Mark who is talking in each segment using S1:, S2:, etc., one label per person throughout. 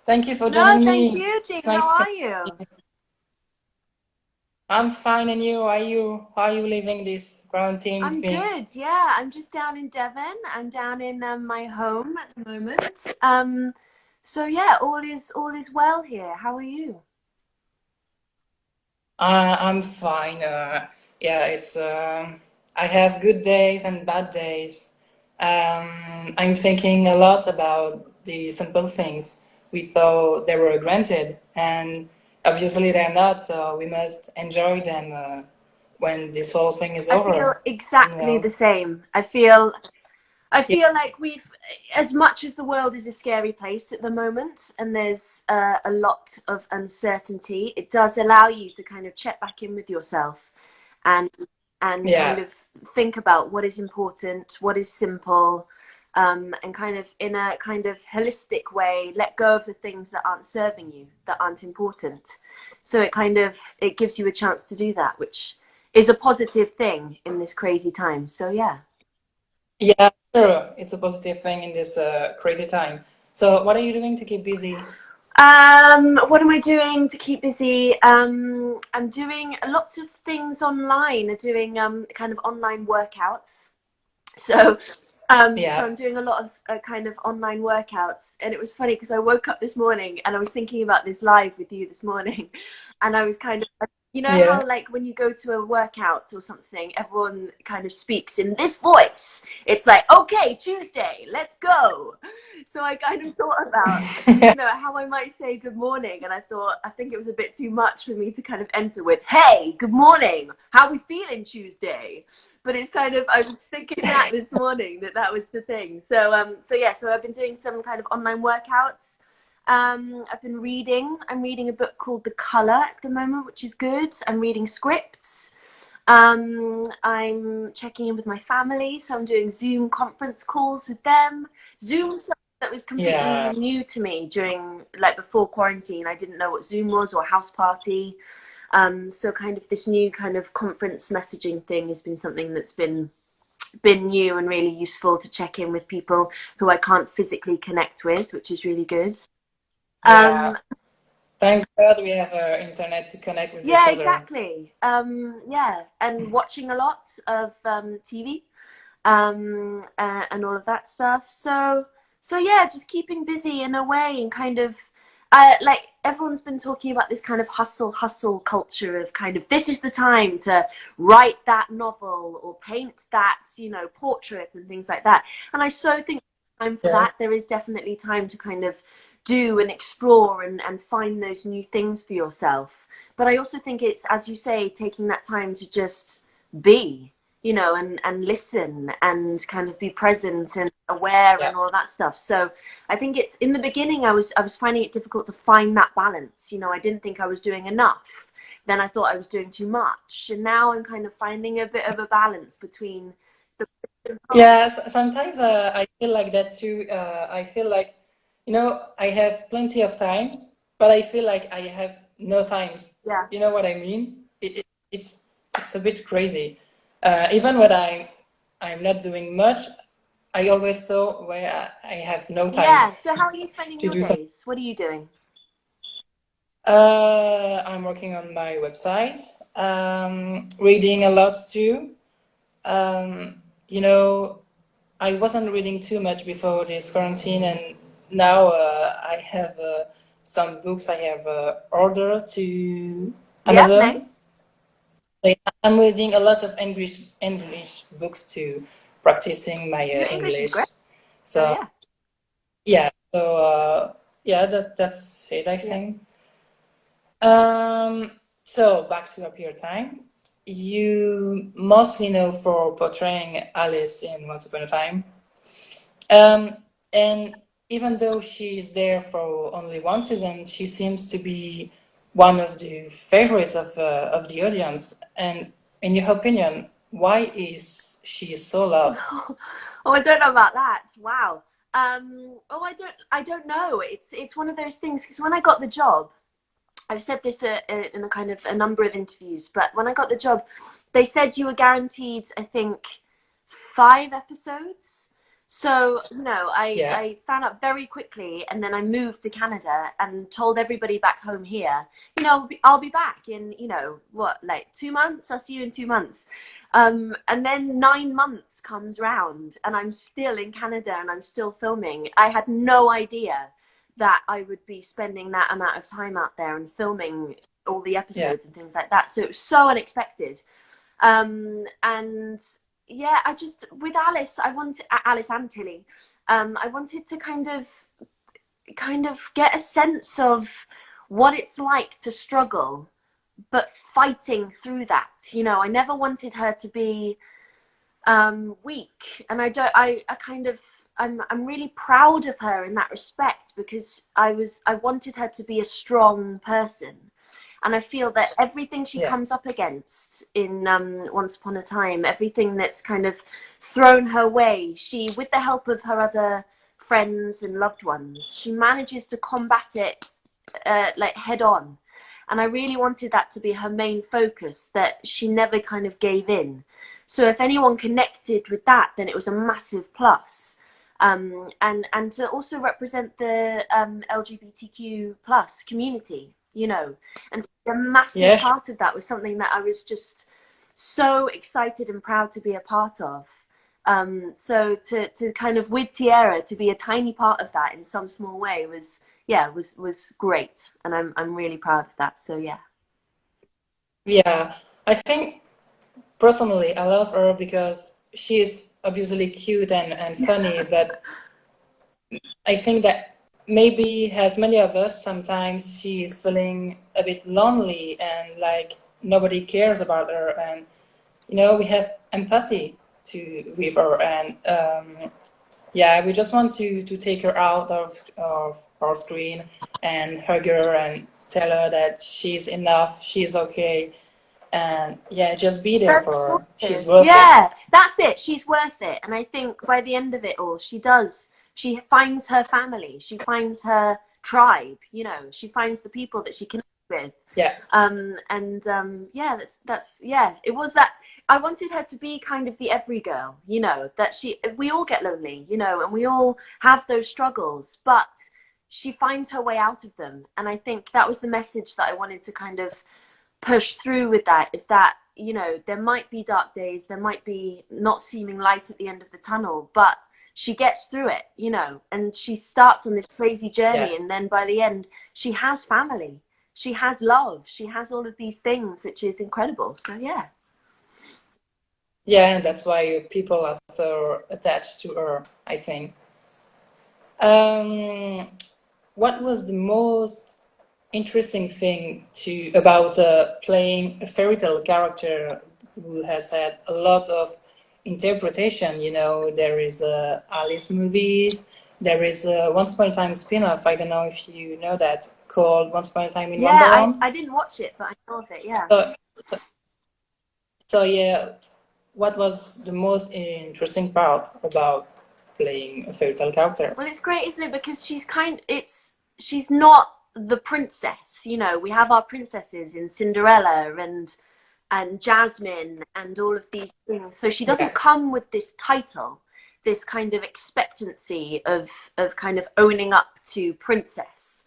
S1: Thank you for
S2: No,
S1: joining
S2: thank
S1: me.
S2: you,
S1: It's
S2: Jean. How
S1: nice to
S2: are
S1: connect with
S2: you?
S1: you. I'm fine, and you? How are you? How are you living this quarantine
S2: I'm
S1: thing?
S2: good. Yeah, I'm just down in Devon. I'm down in my home at the moment. So yeah, all is well here. How are you?
S1: I'm fine. Yeah, it's. I have good days and bad days. I'm thinking a lot about the simple things we thought they were granted, and obviously they're not. So we must enjoy them when this whole thing is
S2: I feel
S1: over. You
S2: exactly
S1: know?
S2: the same. I
S1: Yeah.
S2: feel like as much as the world is a scary place at the moment, and there's a lot of uncertainty, it does allow you to kind of check back in with yourself, and kind
S1: Yeah.
S2: of think about what is important, what is simple, and kind of in a kind of holistic way, let go of the things that aren't serving you, that aren't important. So it gives you a chance to do that, which is a positive thing in this crazy time. So yeah.
S1: Yeah, sure. It's a positive thing in this crazy time. So, what are you doing to keep busy?
S2: What am I doing to keep busy? I'm doing lots of things online. I'm doing kind of online workouts. So, so
S1: Yeah,
S2: I'm doing a lot of kind of online workouts, and it was funny because I woke up this morning and I was thinking about this live with you this morning, and I was kind of, you know
S1: yeah,
S2: how like when you go to a workout or something, everyone kind of speaks in this voice. It's like, okay, Tuesday, let's go. So I kind of thought about, how I might say good morning, and I think it was a bit too much for me to kind of enter with, hey, good morning, how we feeling Tuesday? But it's kind of, I was thinking that this morning that was the thing. So yeah, so I've been doing some kind of online workouts. I've been reading. I'm reading a book called The Color at the moment, which is good. I'm reading scripts. I'm checking in with my family, so I'm doing Zoom conference calls with them. Zoom, that was completely
S1: yeah,
S2: new to me during, like, before quarantine. I didn't know what Zoom was or House Party. So kind of this new kind of conference messaging thing has been something that's been new and really useful to check in with people who I can't physically connect with, which is really good.
S1: yeah.
S2: Um,
S1: Thanks God we have internet to connect with each
S2: yeah,
S1: other.
S2: exactly. Yeah, and watching a lot of TV, and all of that stuff. So yeah, just keeping busy in a way, and kind of, like everyone's been talking about this kind of hustle culture of kind of this is the time to write that novel or paint that portrait and things like that. And I so think time for
S1: Yeah,
S2: that. There is definitely time to kind of do and explore and find those new things for yourself. But I also think it's, as you say, taking that time to just be, and listen and kind of be present and aware
S1: yeah,
S2: and all that stuff. So I think it's, in the beginning I was finding it difficult to find that balance. I didn't think I was doing enough. Then I thought I was doing too much. And now I'm kind of finding a bit of a balance between the
S1: yeah. Sometimes I feel like that too. I feel like, I have plenty of times, but I feel like I have no times.
S2: yeah.
S1: You know what I mean? It's a bit crazy. Even when I'm not doing much, I always thought where I have no times
S2: Yeah. So how are you spending
S1: to
S2: your
S1: do something.
S2: days? What are you doing?
S1: I'm working on my website, reading a lot too. Um, you know, I wasn't reading too much before this quarantine, and now I have some books I have ordered to
S2: Yeah,
S1: Amazon.
S2: nice.
S1: So yeah, I'm reading a lot of English books to practicing my
S2: Your English is great.
S1: English.
S2: So
S1: So
S2: yeah.
S1: yeah, so yeah, that's it, I
S2: Yeah.
S1: think. Um, so back to Up Your Time. You mostly know for portraying Alice in Once Upon a Time. Um, and even though she is there for only one season, she seems to be one of the favorites of the audience. And in your opinion, why is she so loved?
S2: Oh, I don't know about that. Wow. Oh, I don't know. It's one of those things, because when I got the job, I've said this in a kind of a number of interviews, but when I got the job, they said you were guaranteed, I think, 5 episodes. So, you know,
S1: Yeah.
S2: I found out very quickly, and then I moved to Canada and told everybody back home here, you know, I'll be back in, you know, what, like 2 months? I'll see you in 2 months. And then 9 months comes round, and I'm still in Canada and I'm still filming. I had no idea that I would be spending that amount of time out there and filming all the
S1: Yeah.
S2: episodes and things like that. So it was so unexpected. And yeah, I just with Alice, I wanted Alice and Tilly. I wanted to kind of get a sense of what it's like to struggle, but fighting through that. You know, I never wanted her to be weak, and I don't. I kind of. I'm really proud of her in that respect because I wanted her to be a strong person, and I feel that everything she
S1: Yeah.
S2: comes up against in Once Upon a Time, everything that's kind of thrown her way, she, with the help of her other friends and loved ones, she manages to combat it like head on. And I really wanted that to be her main focus, that she never kind of gave in. So if anyone connected with that, then it was a massive plus. And to also represent the LGBTQ plus community, you know, and a massive
S1: Yeah.
S2: part of that was something that I was just so excited and proud to be a part of. So to kind of with Tierra to be a tiny part of that in some small way was, yeah, was great, and I'm really proud of that. So yeah.
S1: Yeah. I think personally, I love her because she's obviously cute and funny, but I think that maybe as many of us, sometimes she's feeling a bit lonely and like nobody cares about her, and you know, we have empathy to with her, and yeah, we just want to take her out of our screen and hug her and tell her that she's enough, she's okay, and yeah, just be there
S2: That's
S1: for her. She's
S2: gorgeous.
S1: worth it.
S2: Yeah, that's it. She's worth it. And I think by the end of it all, she does. She finds her family. She finds her tribe. You know, she finds the people that she connects with.
S1: Yeah,
S2: Yeah, that's yeah. It was that I wanted her to be kind of the every girl. You know, that we all get lonely. You know, and we all have those struggles, but she finds her way out of them. And I think that was the message that I wanted to kind of push through with that. If that, you know, there might be dark days, there might be not seeming light at the end of the tunnel, but she gets through it, you know, and she starts on this crazy
S1: yeah,
S2: journey, and then by the end she has family, she has love, she has all of these things, which is incredible. So yeah.
S1: yeah, and that's why people are so attached to her, I think. Um, what was the most interesting thing to about playing a fairy tale character who has had a lot of interpretation? You know, there is Alice movies, there is a Once Upon a Time spin-off. I don't know if you know that, called Once Upon a Time in
S2: Yeah,
S1: Wonderland.
S2: I didn't watch it, but I know of it. Yeah.
S1: So, so yeah, what was the most interesting part about playing a fairy tale character?
S2: Well, it's great, isn't it? Because she's not the princess. You know, we have our princesses in Cinderella and Jasmine and all of these things. So she doesn't
S1: Yeah.
S2: come with this title, this kind of expectancy of kind of owning up to princess.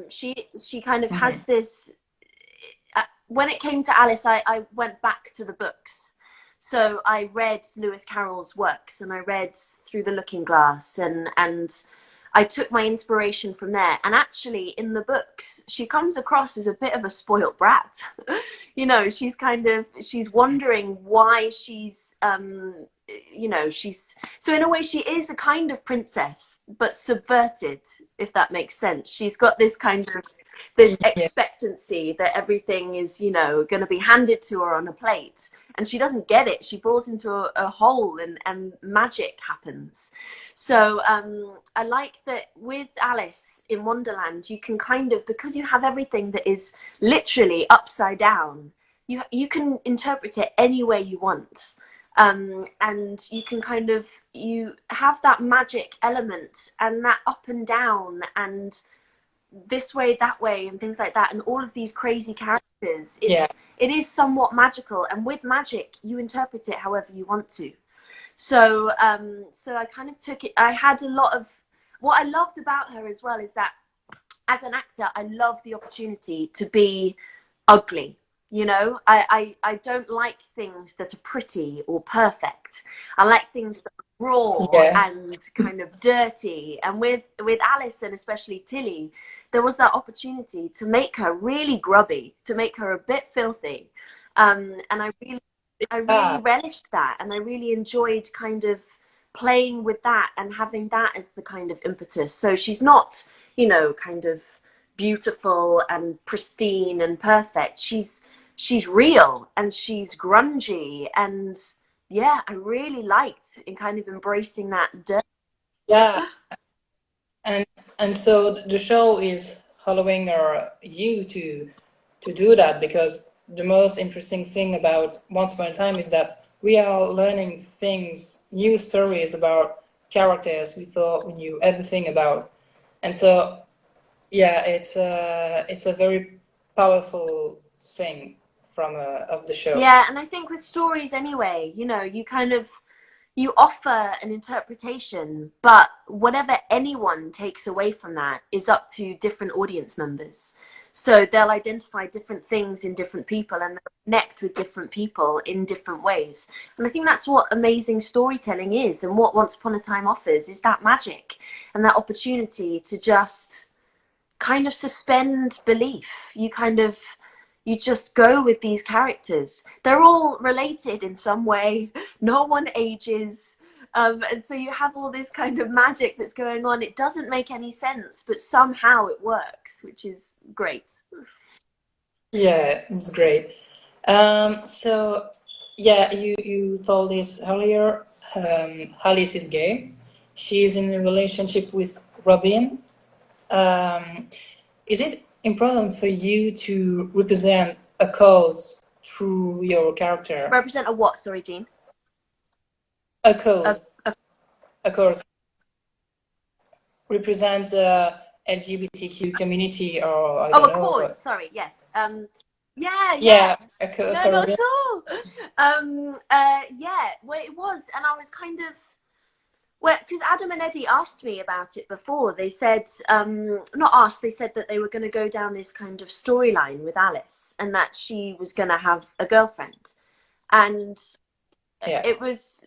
S2: She kind of has
S1: Mhm.
S2: this. When it came to Alice, I went back to the books. So I read Lewis Carroll's works, and I read Through the Looking Glass, and I took my inspiration from there. And actually, in the books, she comes across as a bit of a spoilt brat. You know, she's wondering why she's you know, she's, so in a way she is a kind of princess, but subverted, if that makes sense. She's got this kind of this
S1: Yeah.
S2: expectancy that everything is, you know, going to be handed to her on a plate, and she doesn't get it. She falls into a hole, and magic happens. So I like that with Alice in Wonderland, you can kind of, because you have everything that is literally upside down, you can interpret it any way you want. And you can kind of, you have that magic element and that up and down and this way, that way, and things like that, and all of these crazy characters.
S1: Yeah.
S2: It is somewhat magical, and with magic, you interpret it however you want to. So so I kind of took it. I had a lot of what I loved about her as well is that as an actor, I love the opportunity to be ugly. You know, I don't like things that are pretty or perfect. I like things that are raw
S1: Yeah,
S2: and kind of dirty. And with Alice and especially Tilly, there was that opportunity to make her really grubby, to make her a bit filthy. And I really
S1: yeah,
S2: relished that, and I really enjoyed kind of playing with that and having that as the kind of impetus. So she's not, you know, kind of beautiful and pristine and perfect. She's real and she's grungy, and yeah, I really liked in kind of embracing that dirt.
S1: yeah. And so the show is allowing you to do that, because the most interesting thing about Once Upon a Time is that we are learning things, new stories about characters we thought we knew everything about. And so yeah, it's a very powerful thing from of the show.
S2: Yeah, and I think with stories anyway, you know, you kind of you offer an interpretation, but whatever anyone takes away from that is up to different audience members. So they'll identify different things in different people and they'll connect with different people in different ways. And I think that's what amazing storytelling is, and what Once Upon a Time offers is that magic and that opportunity to just kind of suspend belief. You just go with these characters. They're all related in some way. No one ages. And so you have all this kind of magic that's going on. It doesn't make any sense, but somehow it works, which is great.
S1: Yeah, it's great. So yeah, you told this earlier. Alice is gay. She is in a relationship with Robin. Um, is it important for you to represent a cause through your character?
S2: Represent a what? Sorry, Jean.
S1: A
S2: A,
S1: cause,
S2: a,
S1: a cause. Represent the LGBTQ community, or I
S2: oh,
S1: don't
S2: a
S1: know.
S2: cause. Sorry. Yes. Yeah, yeah.
S1: Yeah, a cause.
S2: No, not
S1: Sorry.
S2: at all. Yeah. Well, it was, and I was kind of well, because Adam and Eddie asked me about it before. They said, not asked, they said that they were going to go down this kind of storyline with Alice and that she was going to have a girlfriend. And
S1: Yeah,
S2: it was,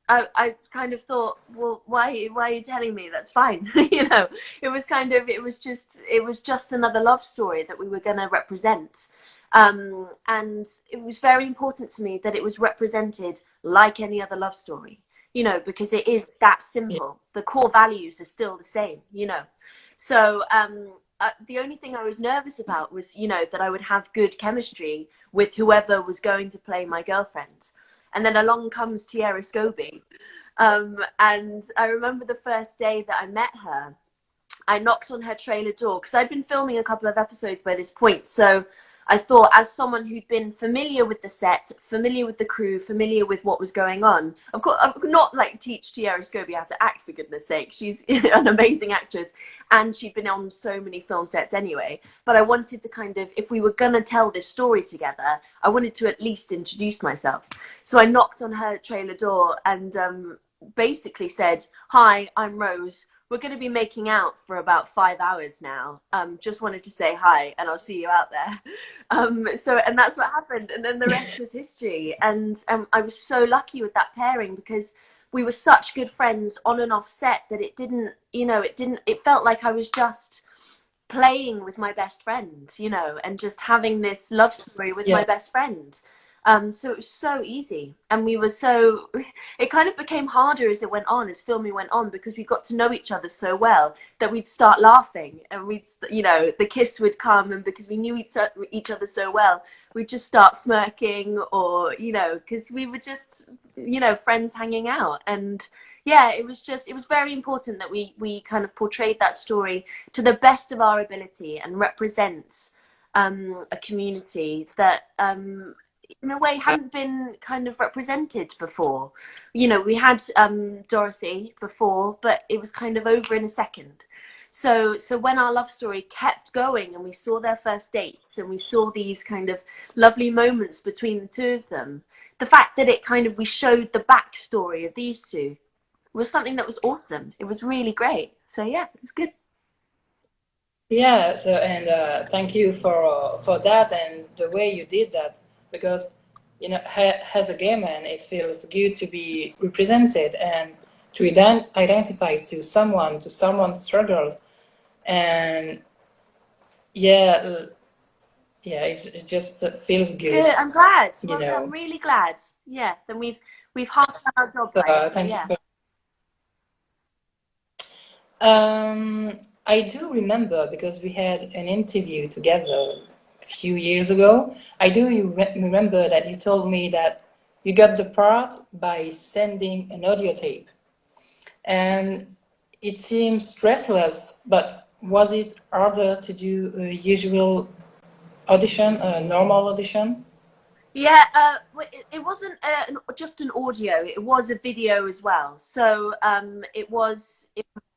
S2: I kind of thought, well, why are you telling me? That's fine. You know, it was kind of, it was just another love story that we were going to represent. And it was very important to me that it was represented like any other love story, you know, because it is that
S1: yeah,
S2: simple. The core values are still the same, you know. So the only thing I was nervous about was, you know, that I would have good chemistry with whoever was going to play my girlfriend. And then along comes Tierra Scobie. And I remember the first day that I met her, I knocked on her trailer door because I'd been filming a couple of episodes by this point. So I thought, as someone who'd been familiar with the set, familiar with the crew, familiar with what was going on, of course, I could not like teach Tierra Scobie how to act, for goodness sake. She's an amazing actress and she'd been on so many film sets anyway. But I wanted to kind of, if we were going to tell this story together, I wanted to at least introduce myself. So I knocked on her trailer door and basically said, "Hi, I'm Rose. We're going to be making out for about 5 hours now. Just wanted to say hi and I'll see you out there." And that's what happened. And then the rest was history. And I was so lucky with that pairing because we were such good friends on and off set that it didn't, you know, it felt like I was just playing with my best friend, you know, and just having this love story with
S1: yeah,
S2: my best friend. So it was so easy, and we were so. It kind of became harder as it went on, as filming went on, because we got to know each other so well that we'd start laughing, and we'd, you know, the kiss would come, and because we knew each other so well, we'd just start smirking, or you know, because we were just, you know, friends hanging out, and yeah, it was very important that we kind of portrayed that story to the best of our ability and represent a community that in a way hadn't been kind of represented before. You know, we had Dorothy before, but it was kind of over in a second. So when our love story kept going and we saw their first dates and we saw these kind of lovely moments between the two of them, the fact that it kind of, we showed the backstory of these two was something that was awesome. It was really great. So yeah, it was good.
S1: Yeah, so and thank you for that and the way you did that, because you know as a gay man it feels good to be represented and to identify to someone's struggles, and yeah, yeah, it just feels
S2: Good.
S1: good,
S2: I'm glad.
S1: you
S2: Well, I'm
S1: know.
S2: really glad. Yeah. Then we've half done our job
S1: So
S2: right. So
S1: thank you
S2: yeah.
S1: for. I do remember because we had an interview together a few years ago. I do remember that you told me that you got the part by sending an audio tape. And it seems stressless, but was it harder to do a usual audition, a normal audition?
S2: Yeah, it wasn't just an audio. It was a video as well. So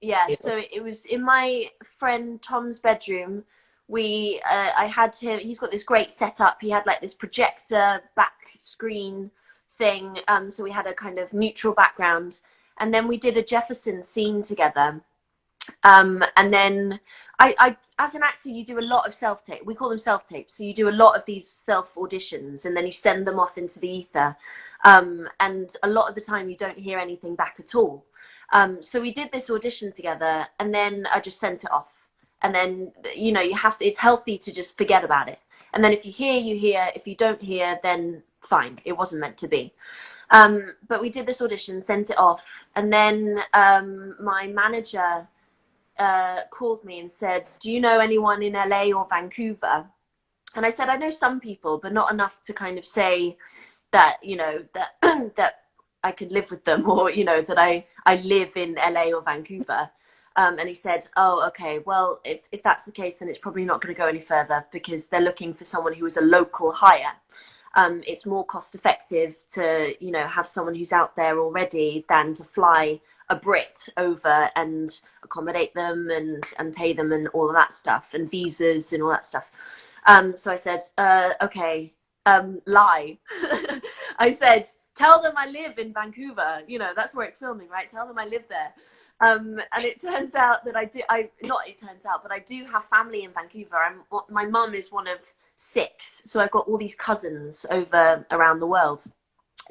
S2: yeah. So it was in my friend Tom's bedroom. I had him. He's got this great setup. He had like this projector back screen thing. So we had a kind of neutral background, and then we did a Jefferson scene together. And then as an actor, you do a lot of self-tape. We call them self-tapes. So you do a lot of these self-auditions and then you send them off into the ether. And a lot of the time you don't hear anything back at all. So we did this audition together and then I just sent it off. And then, you know, you have to, it's healthy to just forget about it. And then if you hear, you hear. If you don't hear, then fine. It wasn't meant to be. But we did this audition, sent it off. And then my manager called me and said, do you know anyone in LA or Vancouver? And I said, I know some people, but not enough to kind of say that, you know, that that I could live with them, or, you know, that I live in LA or Vancouver. And he said, oh, okay, well, if that's the case, then it's probably not going to go any further because they're looking for someone who is a local hire. It's more cost effective to, you know, have someone who's out there already than to fly a Brit over and accommodate them and pay them and all of that stuff and visas and all that stuff. So I said, okay, lie. I said, tell them I live in Vancouver. You know, that's where it's filming, right? Tell them I live there. And it turns out that it turns out, but I do have family in Vancouver. My mum is one of 6, so I've got all these cousins over around the world.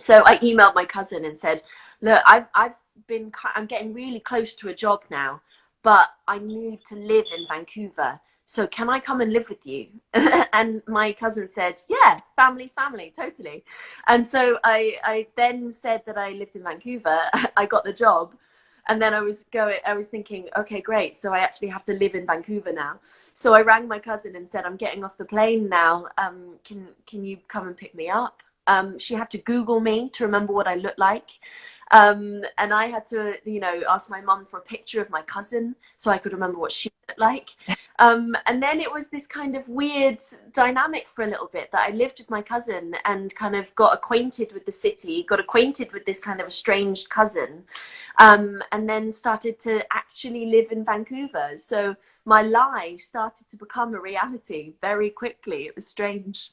S2: So I emailed my cousin and said, look, I'm getting really close to a job now, but I need to live in Vancouver. So can I come and live with you? And my cousin said, yeah, family's family, totally. And so I then said that I lived in Vancouver. I got the job. And then I was thinking, okay, great. So I actually have to live in Vancouver now. So I rang my cousin and said, I'm getting off the plane now. Can you come and pick me up? She had to Google me to remember what I looked like. And I had to, you know, ask my mum for a picture of my cousin so I could remember what she looked like. And then it was this kind of weird dynamic for a little bit that I lived with my cousin and kind of got acquainted with the city, got acquainted with this kind of estranged cousin, and then started to actually live in Vancouver. So my lie started to become a reality very quickly. It was strange.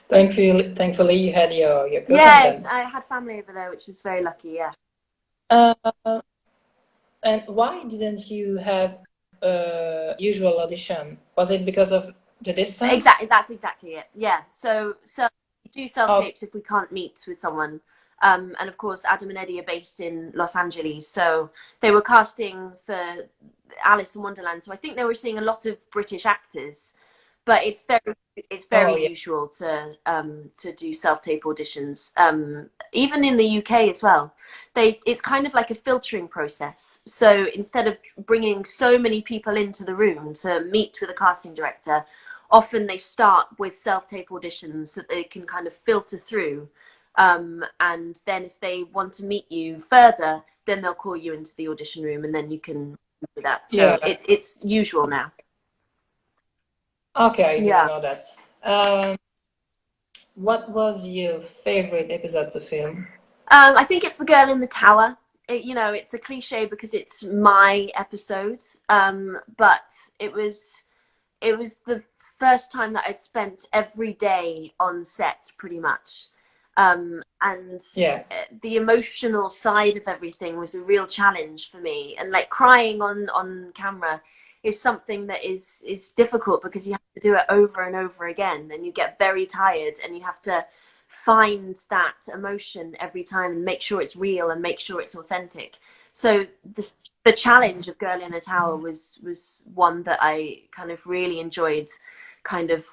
S1: Thankfully, you had your cousin
S2: Yes,
S1: then.
S2: I had family over there, which was very lucky, yeah.
S1: Uh, and why didn't you have a usual audition? Was it because of the distance?
S2: Exactly, that's exactly it. Yeah. So we do self
S1: Okay.
S2: tapes if we can't meet with someone. And of course, Adam and Eddie are based in Los Angeles, so they were casting for Alice in Wonderland. So I think they were seeing a lot of British actors, but it's
S1: Oh
S2: very
S1: yeah.
S2: usual to do self tape auditions. Even in the UK as well. It's kind of like a filtering process. So instead of bringing so many people into the room to meet with a casting director, often they start with self-tape auditions so they can kind of filter through. And then if they want to meet you further, then they'll call you into the audition room and then you can do that. So
S1: Yeah.
S2: it's usual now.
S1: Okay, I didn't
S2: Yeah.
S1: know that. Um, what was your favorite episode of film?
S2: I think it's The Girl in the Tower. You know, it's a cliche because it's my episode. But it was the first time that I'd spent every day on set pretty much. And
S1: Yeah.
S2: the emotional side of everything was a real challenge for me. And like crying on camera is something that is difficult because you have to do it over and over again, and you get very tired, and you have to find that emotion every time and make sure it's real and make sure it's authentic. So the challenge of Girl in a Tower was one that I kind of really enjoyed kind of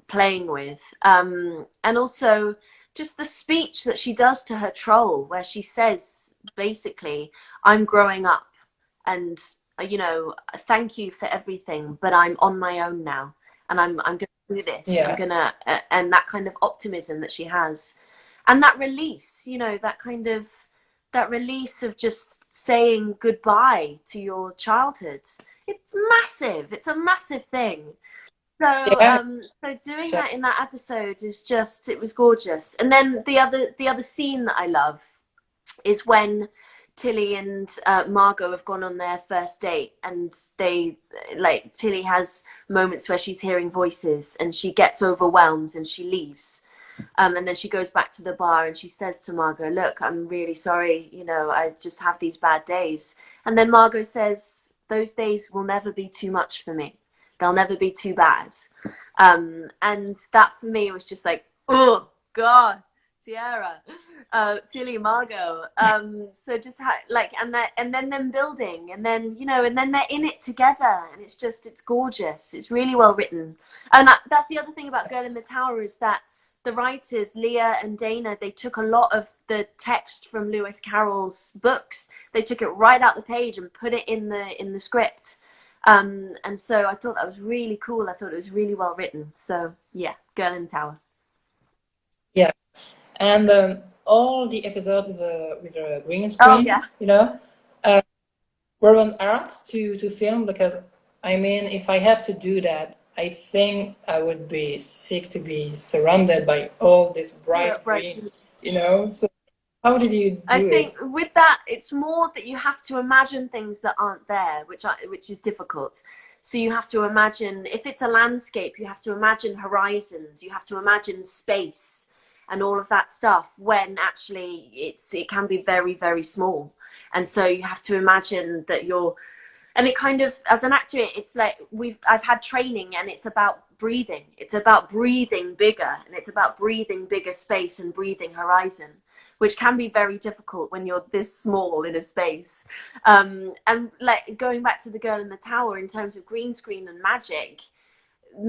S2: playing with. And also just the speech that she does to her troll, where she says basically, I'm growing up, and you know, thank you for everything, but I'm on my own now, and I'm gonna do this. I'm
S1: Yeah.
S2: gonna and that kind of optimism that she has, and that release, you know, that release of just saying goodbye to your childhood. It's massive. It's a massive thing. So,
S1: Yeah.
S2: so doing
S1: Sure.
S2: that in that episode is just, it was gorgeous. And then the other scene that I love is when Tilly and Margot have gone on their first date, and they like Tilly has moments where she's hearing voices and she gets overwhelmed and she leaves. And then she goes back to the bar and she says to Margot, "Look, I'm really sorry. You know, I just have these bad days." And then Margot says, "Those days will never be too much for me. They'll never be too bad." And that for me was just like, oh God, Sierra, Tilly, Margot. So just like, and then them building, and then you know, and then they're in it together, and it's just, it's gorgeous. It's really well written, and that's the other thing about Girl in the Tower is that the writers, Leah and Dana, they took a lot of the text from Lewis Carroll's books. They took it right out the page and put it in the script. And so I thought that was really cool. I thought it was really well written. So yeah, Girl in the Tower.
S1: Yeah. And all the episodes with a green
S2: Oh
S1: screen,
S2: yeah.
S1: you know, uh, were an art to film because I mean, if I have to do that, I think I would be sick to be surrounded by all this
S2: Yeah,
S1: bright
S2: right.
S1: green, you know. So how did you
S2: I
S1: do
S2: think
S1: it?
S2: with that, it's more that you have to imagine things that aren't there, which is difficult. So you have to imagine, if it's a landscape, you have to imagine horizons, you have to imagine space and all of that stuff, when actually it can be very, very small. And so you have to imagine that you're, and it kind of, as an actor, it's like I've had training, and it's about breathing. It's about breathing bigger, and it's about breathing bigger space and breathing horizon, which can be very difficult when you're this small in a space. And like going back to the Girl in the Tower, in terms of green screen and magic,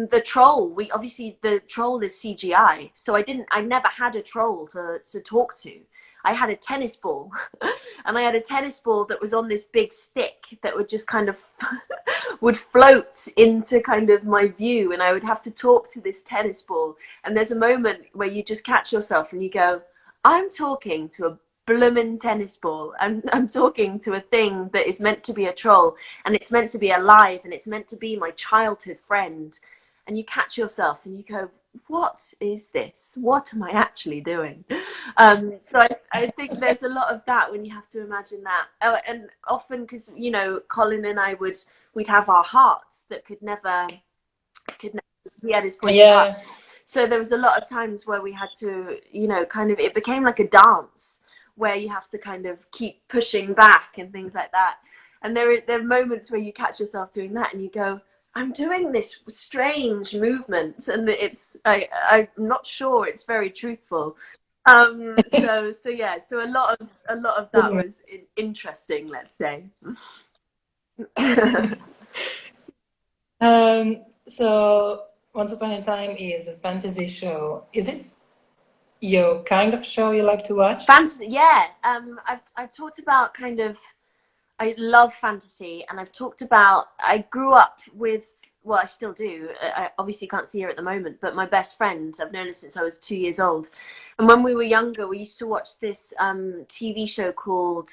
S2: the troll, the troll is CGI, so I never had a troll to talk to. I had a tennis ball, and I had a tennis ball that was on this big stick that would just kind of would float into kind of my view, and I would have to talk to this tennis ball. And there's a moment where you just catch yourself and you go, I'm talking to a bloomin' tennis ball. I'm talking to a thing that is meant to be a troll, and it's meant to be alive, and it's meant to be my childhood friend. And you catch yourself and you go, what is this? What am I actually doing? So I think there's a lot of that when you have to imagine that. Oh, and often, because you know, Colin and I we'd have our hearts that could never, he had his pointy heart.
S1: Yeah.
S2: So there was a lot of times where we had to, you know, kind of, it became like a dance where you have to kind of keep pushing back and things like that. And there are moments where you catch yourself doing that and you go, I'm doing this strange movement, and I'm not sure it's very truthful. So yeah, so a lot of that was interesting, let's say.
S1: So Once Upon a Time is a fantasy show. Is it your kind of show you like to watch?
S2: Fantasy, yeah. I've talked about kind of, I love fantasy, and I've talked about, I grew up with, well, I still do. I obviously can't see her at the moment, but my best friend, I've known her since I was 2 years old. And when we were younger, we used to watch this TV show called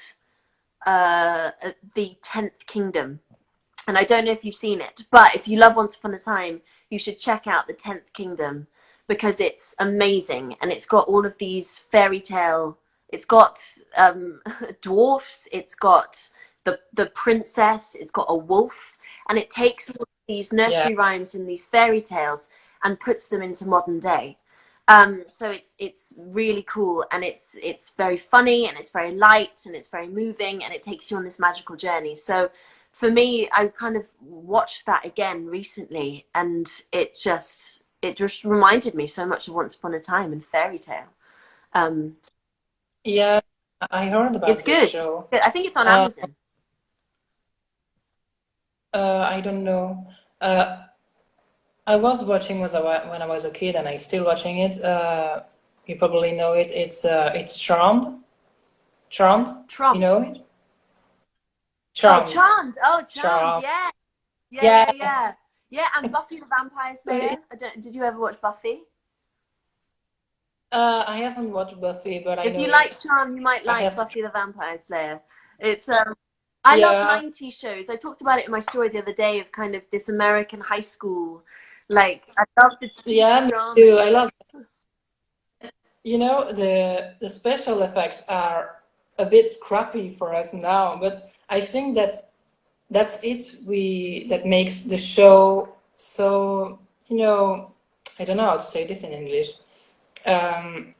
S2: The 10th Kingdom. And I don't know if you've seen it, but if you love Once Upon a Time, you should check out The 10th Kingdom, because it's amazing, and it's got all of these fairy tale, it's got dwarfs, it's got the princess, it's got a wolf, and it takes all these nursery rhymes and these fairy tales and puts them into modern day. So it's really cool, and it's very funny, and it's very light, and it's very moving, and it takes you on this magical journey. So for me, I kind of watched that again recently, and it just reminded me so much of Once Upon a Time and Fairy Tale.
S1: Yeah, I heard about
S2: It's
S1: this
S2: good.
S1: show.
S2: I think it's on
S1: Uh,
S2: Amazon.
S1: I don't know. I was watching when I was a kid, and I still watching it. You probably know it. It's Charmed. Charmed. You
S2: Trump.
S1: know it?
S2: Oh,
S1: Charmed.
S2: Charmed. Oh, Charmed.
S1: Charmed.
S2: Yeah. Yeah,
S1: Yeah.
S2: yeah, yeah. Yeah, and Buffy the Vampire Slayer. Did you ever watch Buffy?
S1: I haven't watched Buffy, but I
S2: If
S1: know
S2: you
S1: it.
S2: like Charmed, you might
S1: I
S2: like
S1: have to.
S2: Buffy the Vampire Slayer. It's I love
S1: Yeah.
S2: 90s shows. I talked about it in my story the other day of kind of this American high school. Like, I love the teen
S1: Yeah, me too.
S2: dramas.
S1: I love. You know, the special effects are a bit crappy for us now, but I think that's it. That makes the show so, I don't know how to say this in English. Um,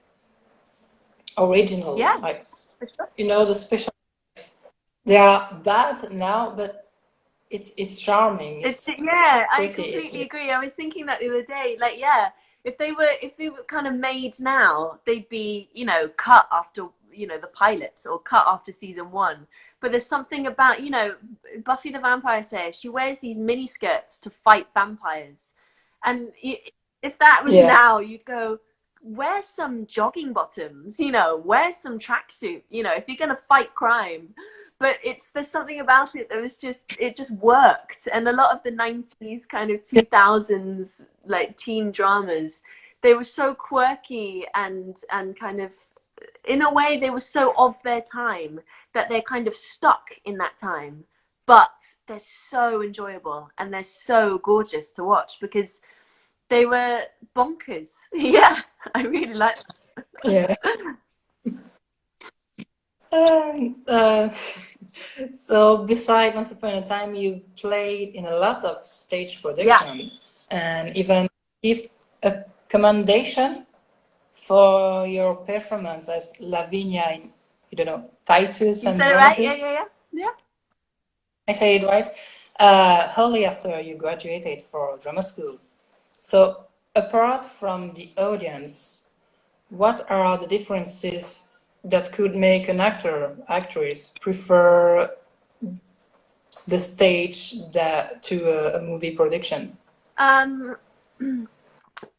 S1: Original.
S2: Yeah,
S1: Like,
S2: for sure.
S1: the special effects. They are bad now, but it's charming. It's
S2: Yeah, I
S1: pretty.
S2: completely agree. I was thinking that the other day. Like, yeah, if they were kind of made now, they'd be, cut after, the pilots or cut after season one. But there's something about, Buffy the Vampire Slayer, she wears these mini skirts to fight vampires. And if that was
S1: Yeah.
S2: now, you'd go, wear some jogging bottoms, wear some tracksuit, if you're going to fight crime. But there's something about it that it just worked. And a lot of the 90s kind of 2000s like teen dramas, they were so quirky and kind of, in a way, they were so of their time that they're kind of stuck in that time, but they're so enjoyable and they're so gorgeous to watch because they were bonkers. Yeah, I really like them.
S1: Yeah. Uh, so beside Once Upon a Time, you played in a lot of stage
S2: Yeah.
S1: production and even received a commendation for your performance as Lavinia in, I don't know, Titus
S2: You
S1: and
S2: said it right? Yeah,
S1: Andronicus.
S2: yeah, yeah. Yeah.
S1: I say it right? Only after you graduated for drama school. So apart from the audience, what are the differences that could make an actress prefer the stage to a movie production?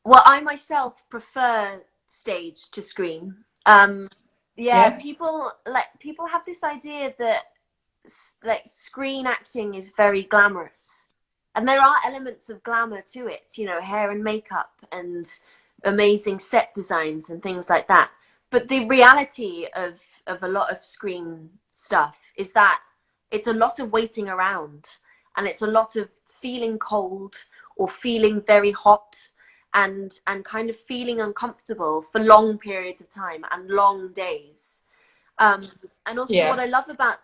S2: Well, I myself prefer stage to screen. Yeah,
S1: Yeah,
S2: people have this idea that like screen acting is very glamorous, and there are elements of glamour to it. Hair and makeup and amazing set designs and things like that. But the reality of a lot of screen stuff is that it's a lot of waiting around, and it's a lot of feeling cold or feeling very hot and kind of feeling uncomfortable for long periods of time and long days. And also what
S1: yeah,
S2: I love about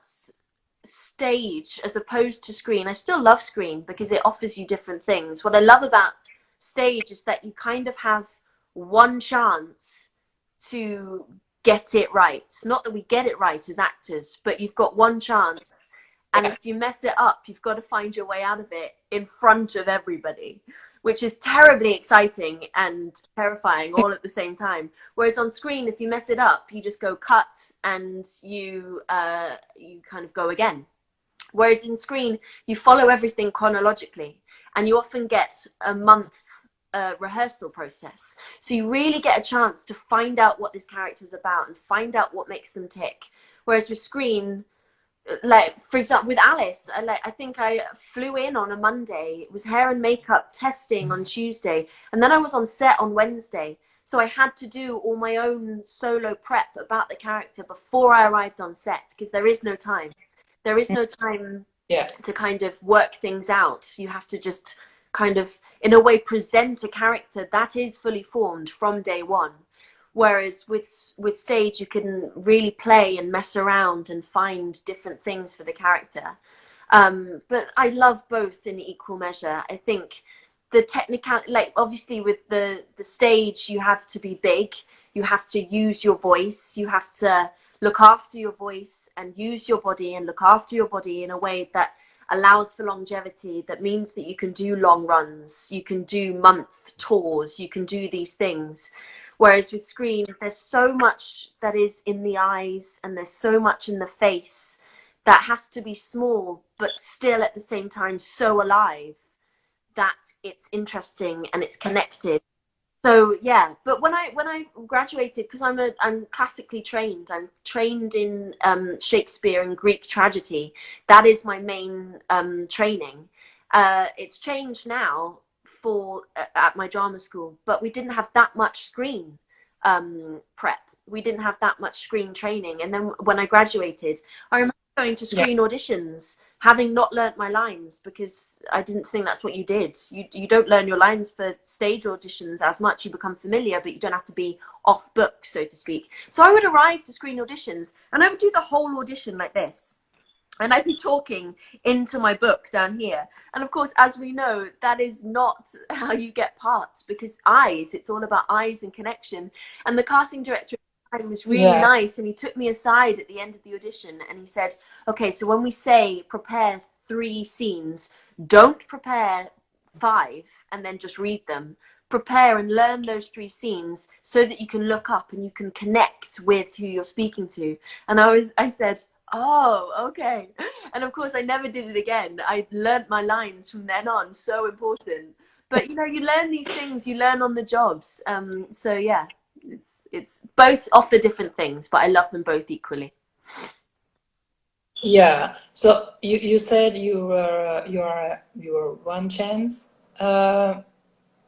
S2: stage as opposed to screen, I still love screen because it offers you different things. What I love about stage is that you kind of have one chance to get it right. Not that we get it right as actors, but you've got one chance. And
S1: yeah,
S2: if you mess it up, you've got to find your way out of it in front of everybody, which is terribly exciting and terrifying all at the same time. Whereas on screen, if you mess it up, you just go cut and you kind of go again. Whereas in screen, you follow everything chronologically, and you often get a month rehearsal process. So you really get a chance to find out what this character's about and find out what makes them tick. Whereas with screen, like for example with Alice, I think I flew in on a Monday, it was hair and makeup testing on Tuesday, and then I was on set on Wednesday, so I had to do all my own solo prep about the character before I arrived on set because there is no time
S1: yeah,
S2: to kind of work things out. You have to just kind of in a way present a character that is fully formed from day one. Whereas with stage, you can really play and mess around and find different things for the character. But I love both in equal measure. I think the technical, like obviously with the stage, you have to be big, you have to use your voice, you have to look after your voice and use your body and look after your body in a way that allows for longevity. That means that you can do long runs, you can do month tours, you can do these things. Whereas with screen, there's so much that is in the eyes and there's so much in the face that has to be small, but still at the same time so alive that it's interesting and it's connected. So yeah, but when I graduated, because I'm classically trained, I'm trained in Shakespeare and Greek tragedy. That is my main training. It's changed now for at my drama school, but we didn't have that much screen prep. We didn't have that much screen training. And then when I graduated, I remember going to
S1: Yeah.
S2: screen auditions having not learnt my lines, because I didn't think that's what you did. You don't learn your lines for stage auditions as much. You become familiar, but you don't have to be off book, so to speak. So I would arrive to screen auditions and I would do the whole audition like this. And I'd be talking into my book down here. And of course, as we know, that is not how you get parts, because eyes, it's all about eyes and connection. And the casting director was really
S1: Yeah.
S2: nice, and he took me aside at the end of the audition and he said, okay, so when we say prepare 3 scenes, don't prepare 5 and then just read them. Prepare and learn those 3 scenes so that you can look up and you can connect with who you're speaking to. And I said, oh, okay. And of course I never did it again. I learnt my lines from then on. So important. But you know, you learn these things, you learn on the jobs. So yeah, it's both offer different things, but I love them both equally.
S1: Yeah. So you said you were one chance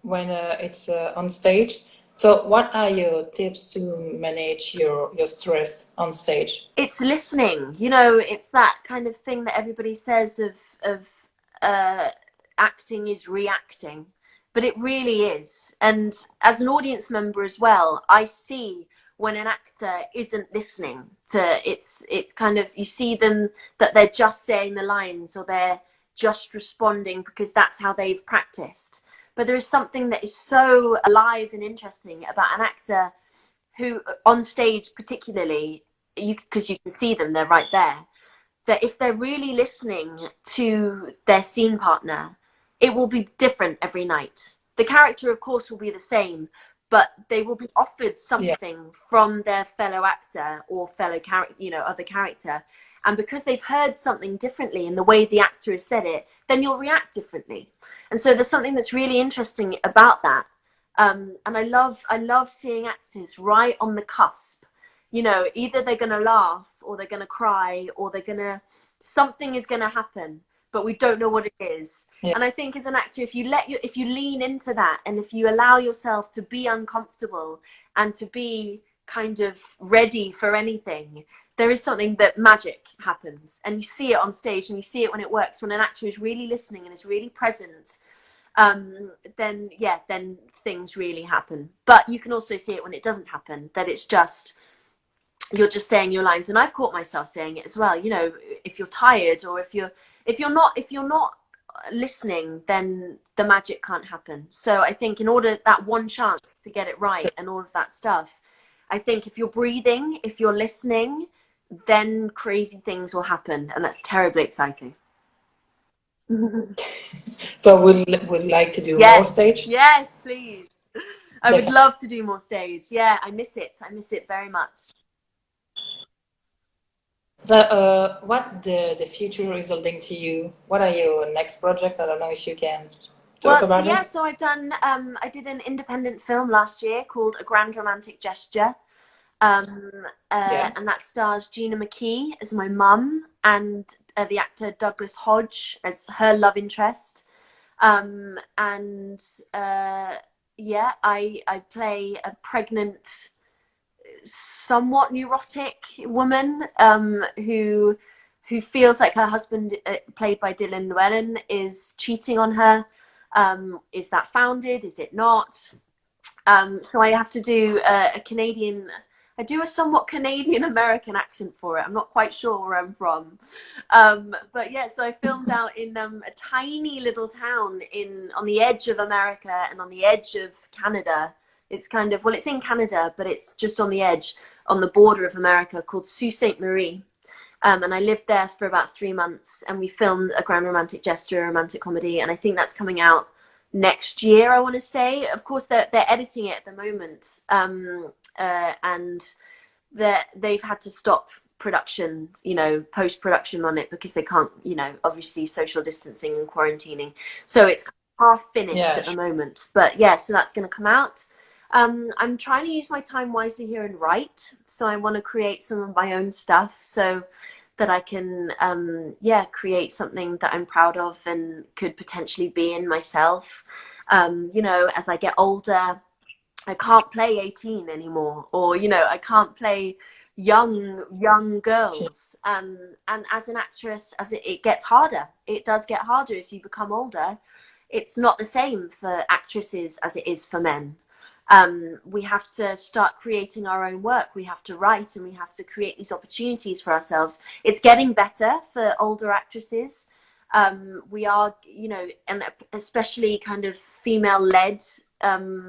S1: when it's on stage. So what are your tips to manage your stress on stage?
S2: It's listening. You know, it's that kind of thing that everybody says of uh, acting is reacting, but it really is. And as an audience member as well, I see when an actor isn't listening to it's kind of, you see them that they're just saying the lines or they're just responding because that's how they've practiced. But there is something that is so alive and interesting about an actor who on stage particularly, because you can see them, they're right there, that if they're really listening to their scene partner, it will be different every night. The character of course will be the same, but they will be offered
S1: Yeah.
S2: something from their fellow actor or fellow character, you know, other character, and because they've heard something differently in the way the actor has said it, then you'll react differently. And so there's something that's really interesting about that. And I love seeing actors right on the cusp. You know, either they're gonna laugh or they're gonna cry or they're gonna, something is gonna happen, but we don't know what it is.
S1: Yeah.
S2: And I think as an actor, if you lean into that and if you allow yourself to be uncomfortable and to be kind of ready for anything, there is something that magic happens, and you see it on stage and you see it when it works, when an actor is really listening and is really present. Then yeah, then things really happen. But you can also see it when it doesn't happen, that it's just, you're just saying your lines. And I've caught myself saying it as well. You know, if you're tired or if you're not listening, then the magic can't happen. So I think in order, that one chance to get it right and all of that stuff, I think if you're breathing, if you're listening, then crazy things will happen, and that's terribly exciting.
S1: So would like to do more
S2: Yes,
S1: stage?
S2: yes, please. I would
S1: Definitely.
S2: love to do more stage. Yeah, I miss it. I miss it very much.
S1: So what the future is holding to you? What are your next projects? I don't know if you can talk
S2: Well, so
S1: about
S2: yeah,
S1: it.
S2: so I did an independent film last year called A Grand Romantic Gesture. Um,
S1: Yeah.
S2: and that stars Gina McKee as my mum and the actor Douglas Hodge as her love interest. And yeah, I play a pregnant, somewhat neurotic woman who feels like her husband, played by Dylan Llewellyn, is cheating on her. Is that founded? Is it not? So I have to do a Canadian I do a somewhat Canadian American accent for it. I'm not quite sure where I'm from. But yeah, so I filmed out in a tiny little town on the edge of America and on the edge of Canada. It's kind of, well, it's in Canada, but it's just on the edge, on the border of America, called Sault Ste. Marie. And I lived there for about 3 months, and we filmed A Grand Romantic Gesture, a romantic comedy, and I think that's coming out next year, I want to say. Of course, they're editing it at the moment, and they've had to stop production, post-production on it, because they can't, obviously social distancing and quarantining. So it's half finished at the moment. But yeah, so that's going to come out. I'm trying to use my time wisely here and write. So I want to create some of my own stuff so that I can, create something that I'm proud of and could potentially be in myself. As I get older, I can't play 18 anymore, or, I can't play young girls. And as an actress, as it gets harder, it does get harder as you become older. It's not the same for actresses as it is for men. We have to start creating our own work. We have to write, and we have to create these opportunities for ourselves. It's getting better for older actresses. We are, and especially kind of female-led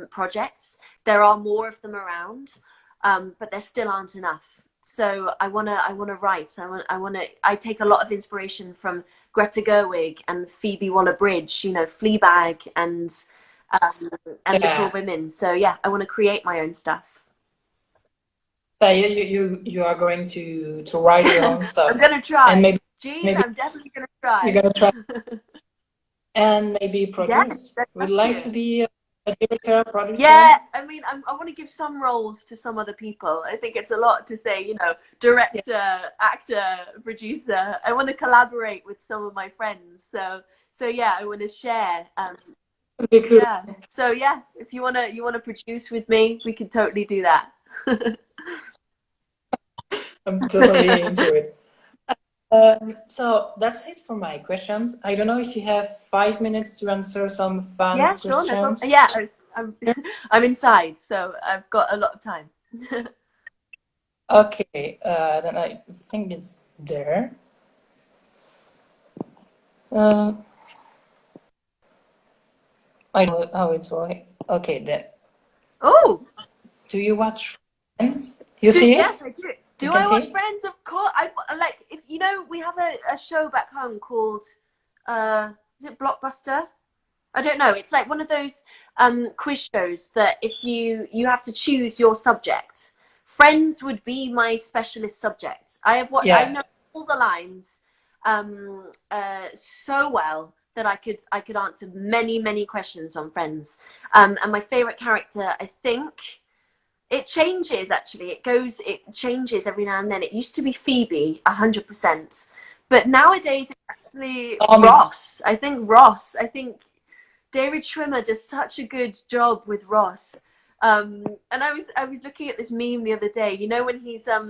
S2: projects. There are more of them around, but there still aren't enough. So I wanna write. I take a lot of inspiration from Greta Gerwig and Phoebe Waller-Bridge. Fleabag and Little Women. So yeah, I want to create my own stuff.
S1: So you are going to write your own stuff.
S2: I'm gonna try.
S1: And maybe
S2: I'm definitely gonna try.
S1: You're gonna try. And maybe produce.
S2: Yes,
S1: Would like to be a director, producer?
S2: Yeah, I mean, I want to give some roles to some other people. I think it's a lot to say, director, actor, producer. I want to collaborate with some of my friends. So yeah, I want to share. Yeah. So yeah, if you wanna produce with me, we can totally do that.
S1: I'm totally into it. So that's it for my questions. I don't know if you have 5 minutes to answer some fans' questions.
S2: Sure, yeah, I'm inside, so I've got a lot of time.
S1: Okay, then I think it's there. I know how it's working. Okay, then.
S2: Oh!
S1: Do you watch Friends? You see it?
S2: Yes, I do. Do I watch Friends? Of course. If we have a show back home called is it Blockbuster? I don't know. It's like one of those quiz shows that if you have to choose your subject. Friends would be my specialist subject. I know all the lines so well that I could answer many questions on Friends. And my favorite character, I think. It changes, actually. It changes every now and then. It used to be Phoebe, 100%. But nowadays, it's actually Ross. I think David Schwimmer does such a good job with Ross. And I was looking at this meme the other day. When he's I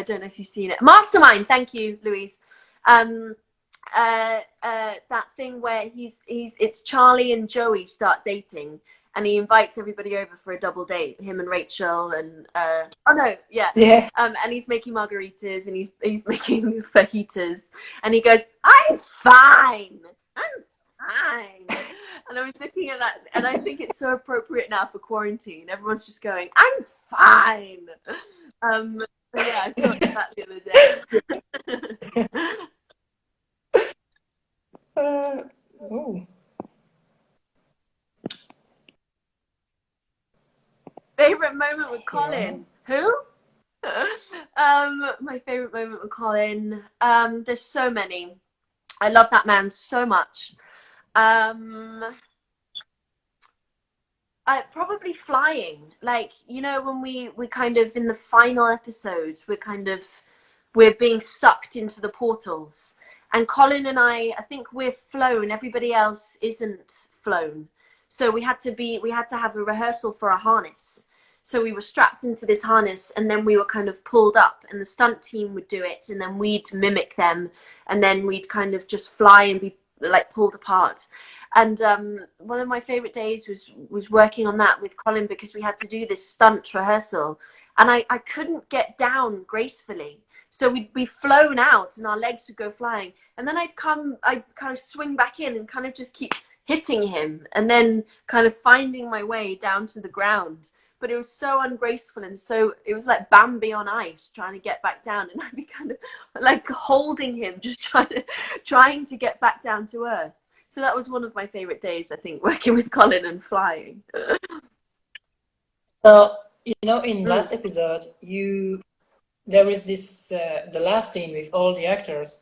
S2: don't know if you've seen it. Mastermind. Thank you, Louise. That thing where it's Charlie and Joey start dating. And he invites everybody over for a double date, him and Rachel, and and he's making margaritas, and he's making fajitas, and he goes, I'm fine, and I was looking at that, and I think it's so appropriate now for quarantine. Everyone's just going, I'm fine. Yeah, I thought that the other day. Favorite moment with Colin? Who? My favorite moment with Colin. There's so many. I love that man so much. Probably flying. When we kind of in the final episodes, we're being sucked into the portals. And Colin and I think we're flown. Everybody else isn't flown. So we had to have a rehearsal for a harness. So we were strapped into this harness, and then we were kind of pulled up, and the stunt team would do it, and then we'd mimic them, and then we'd kind of just fly and be pulled apart. And one of my favorite days was working on that with Colin, because we had to do this stunt rehearsal, and I couldn't get down gracefully. So we'd be flown out and our legs would go flying. And then I'd kind of swing back in and kind of just keep hitting him and then kind of finding my way down to the ground. But it was so ungraceful, and so it was like Bambi on ice trying to get back down, and I'd be kind of like holding him, just trying to get back down to earth. So that was one of my favorite days, I think, working with Colin and flying.
S1: So, you know, in last episode, there is this the last scene with all the actors,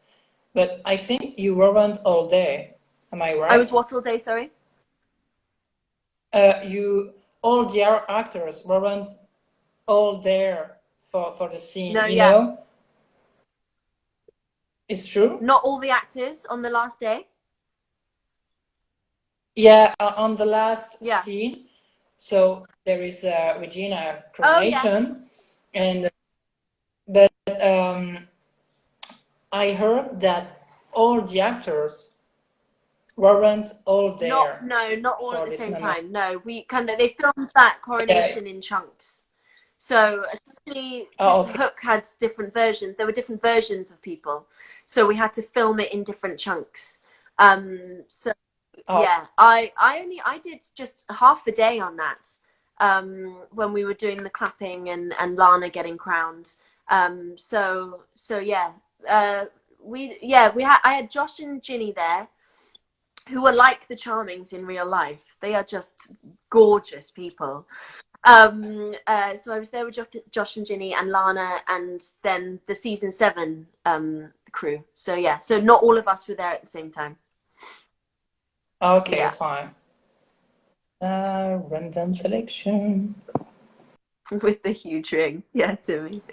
S1: but I think you weren't all day. Am I right?
S2: I was what all day, sorry?
S1: All the actors weren't all there for the scene,
S2: No,
S1: you
S2: yeah.
S1: know? It's true?
S2: Not all the actors on the last day?
S1: Yeah, on the last
S2: Yeah.
S1: scene. So there is Regina
S2: Oh, yeah.
S1: coronation, but I heard that all the actors weren't all there
S2: Not all
S1: for
S2: at the
S1: this
S2: same
S1: moment.
S2: time. No, they filmed that coronation in chunks. So especially
S1: Oh,
S2: because
S1: okay.
S2: Hook had different versions. There were different versions of people, so we had to film it in different chunks. So
S1: Oh,
S2: yeah, I did just half a day on that. When we were doing the clapping and Lana getting crowned. So yeah, I had Josh and Ginny there, who are like the Charmings in real life. They are just gorgeous people. So I was there with Josh and Ginny and Lana, and then the season 7 crew. So yeah, so not all of us were there at the same time.
S1: okay,
S2: Yeah.
S1: fine. Random selection.
S2: With the huge ring. Yeah, Simi.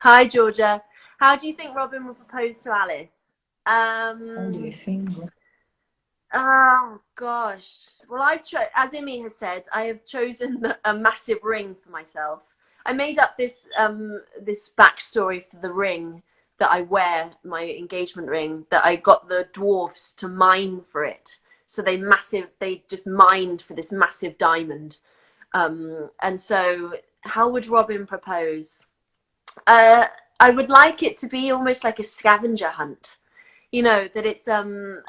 S2: Hi, Georgia. How do you think Robin will propose to Alice?
S1: How do you think?
S2: Oh gosh. Well, as Imi has said, I have chosen a massive ring for myself. I made up this backstory for the ring that I wear, my engagement ring, that I got the dwarfs to mine for it. So they just mined for this massive diamond. And so how would Robin propose? I would like it to be almost like a scavenger hunt. You know, that it's I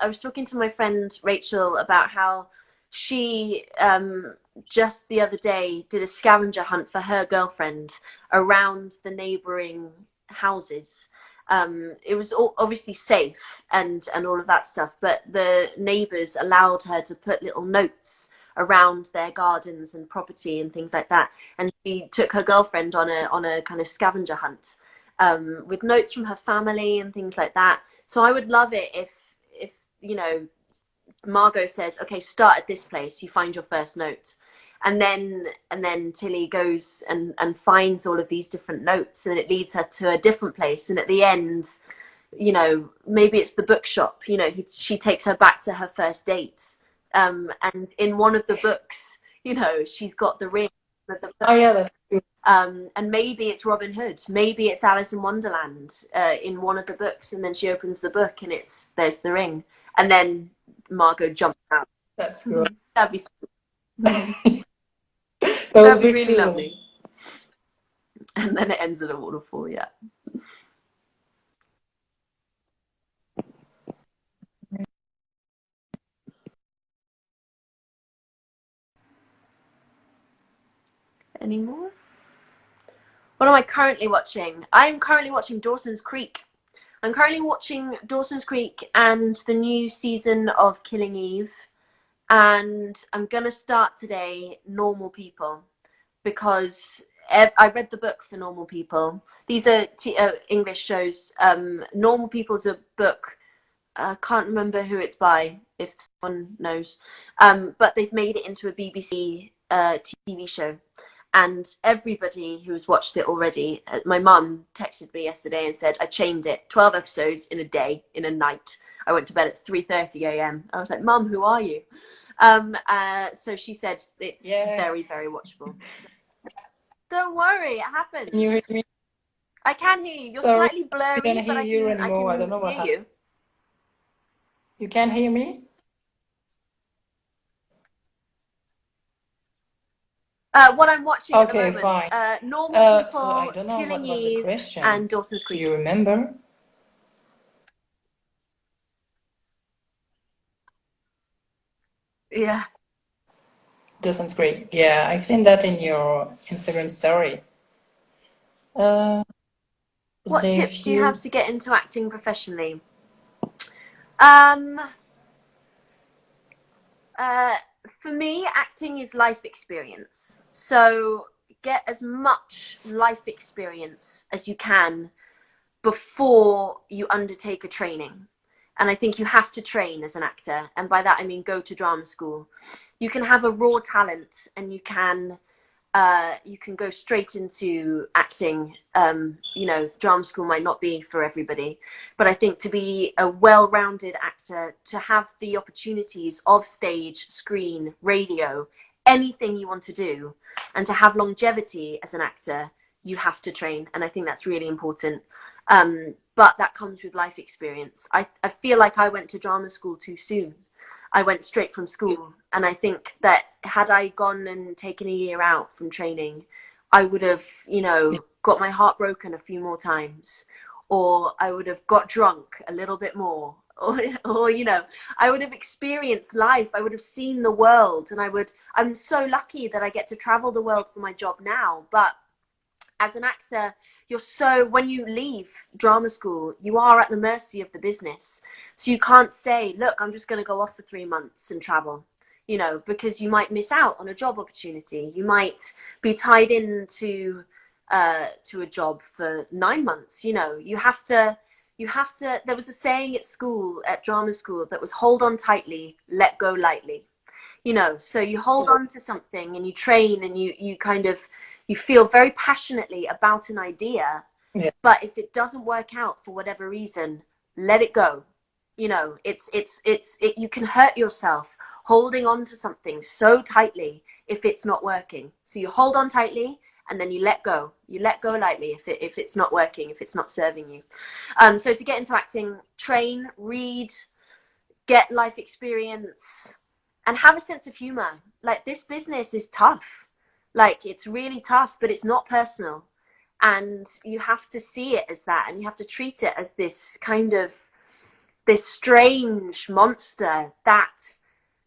S2: was talking to my friend Rachel about how she just the other day did a scavenger hunt for her girlfriend around the neighboring houses. It was obviously safe and all of that stuff, but the neighbors allowed her to put little notes around their gardens and property and things like that, and she took her girlfriend on a kind of scavenger hunt, with notes from her family and things like that. So I would love it if you know, Margot says, okay, start at this place, you find your first note, and then Tilly goes and finds all of these different notes, and it leads her to a different place, and at the end, you know, maybe it's the bookshop, you know, she takes her back to her first date, and in one of the books, you know, she's got the ring with the
S1: Oh yeah, that's good.
S2: and maybe it's Robin Hood, maybe it's Alice in Wonderland in one of the books, and then she opens the book and there's the ring, and then Margot jumps out.
S1: That's good.
S2: That'd be
S1: That
S2: that'd
S1: would
S2: be
S1: be
S2: really
S1: cool.
S2: lovely. And then it ends in a waterfall. Yeah. Any more? What am I currently watching? I'm currently watching Dawson's Creek. I'm currently watching Dawson's Creek and the new season of Killing Eve. And I'm going to start today Normal People, because I read the book for Normal People. These are English shows. Normal People is a book. I can't remember who it's by, if someone knows. But they've made it into a BBC TV show. And everybody who's watched it already, my mum texted me yesterday and said, I chained it, 12 episodes in a day, in a night. I went to bed at 3:30 a.m. I was like, Mum, who are you? So she said it's very, very watchable. Don't worry, it happens.
S1: Can you hear me?
S2: I can hear you. You're
S1: Sorry,
S2: slightly blurry,
S1: I can't
S2: but
S1: hear you anymore. I don't know
S2: I
S1: what
S2: can hear
S1: happened. You can hear me?
S2: What I'm watching at the
S1: Okay,
S2: moment,
S1: fine.
S2: Normal
S1: So I
S2: People,
S1: don't know
S2: Killing
S1: what was the
S2: Eve,
S1: question.
S2: and Dawson's
S1: Do
S2: Creek.
S1: you remember?
S2: Yeah.
S1: Dawson's Creek. Yeah, I've seen that in your Instagram story. Uh,
S2: What
S1: the
S2: tips do you have
S1: few.
S2: to get into acting professionally? Um, uh, for me, acting is life experience. So get as much life experience as you can before you undertake a training. And I think you have to train as an actor. And by that, I mean go to drama school. You can have a raw talent and you can go straight into acting. Drama school might not be for everybody, but I think to be a well-rounded actor, to have the opportunities of stage, screen, radio, anything you want to do, and to have longevity as an actor, you have to train. And I think that's really important. But that comes with life experience. I feel like I went to drama school too soon. I went straight from school. And I think that had I gone and taken a year out from training, I would have, got my heart broken a few more times, or I would have got drunk a little bit more, or I would have experienced life. I would have seen the world, and I'm so lucky that I get to travel the world for my job now. But as an actor, when you leave drama school, you are at the mercy of the business. So you can't say, look, I'm just going to go off for 3 months and travel, because you might miss out on a job opportunity. You might be tied into to a job for 9 months. There was a saying at school, at drama school, that was hold on tightly, let go lightly. So you hold on to something and you train, and you feel very passionately about an idea.
S1: Yeah.
S2: But if it doesn't work out for whatever reason, let it go. You can hurt yourself holding on to something so tightly if it's not working. So you hold on tightly, and then you let go. You let go lightly if it's not working, if it's not serving you. So to get into acting, train, read, get life experience, and have a sense of humor. Like, this business is tough. Like, it's really tough, but it's not personal. And you have to see it as that, and you have to treat it as this strange monster that,